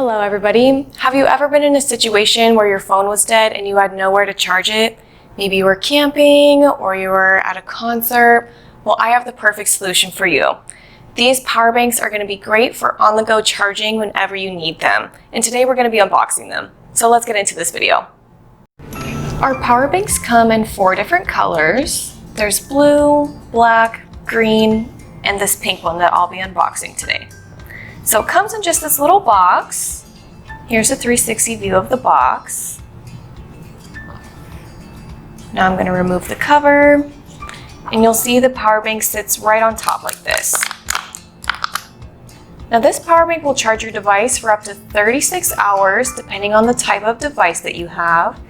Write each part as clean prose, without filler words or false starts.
Hello everybody. Have you ever been in a situation where your phone was dead and you had nowhere to charge it? Maybe you were camping or you were at a concert. Well, I have the perfect solution for you. These power banks are going to be great for on-the-go charging whenever you need them. And today we're going to be unboxing them. So let's get into this video. Our power banks come in 4 different colors. There's blue, black, green, and this pink one that I'll be unboxing today. So it comes in just this little box. Here's a 360 view of the box. Now I'm going to remove the cover, and you'll see the power bank sits right on top like this. Now this power bank will charge your device for up to 36 hours depending on the type of device that you have.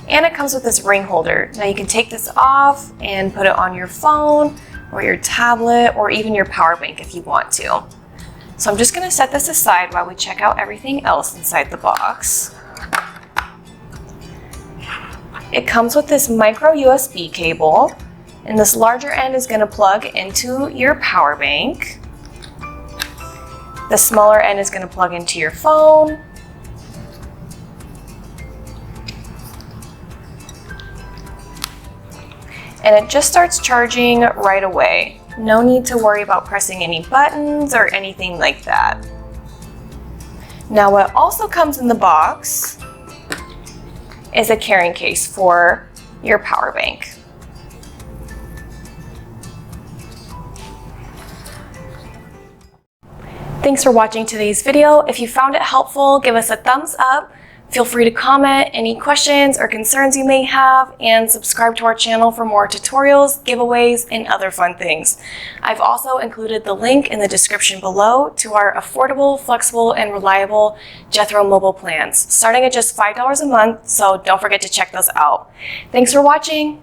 And it comes with this ring holder. Now you can take this off and put it on your phone or your tablet or even your power bank if you want to. So I'm just going to set this aside while we check out everything else inside the box. It comes with this micro USB cable, and this larger end is going to plug into your power bank. The smaller end is going to plug into your phone. And it just starts charging right away. No need to worry about pressing any buttons or anything like that. Now what also comes in the box is a carrying case for your power bank. Thanks for watching today's video. If you found it helpful, give us a thumbs up. Feel free to comment any questions or concerns you may have, and subscribe to our channel for more tutorials, giveaways, and other fun things. I've also included the link in the description below to our affordable, flexible, and reliable Jethro mobile plans, starting at just $5 a month, so don't forget to check those out. Thanks for watching.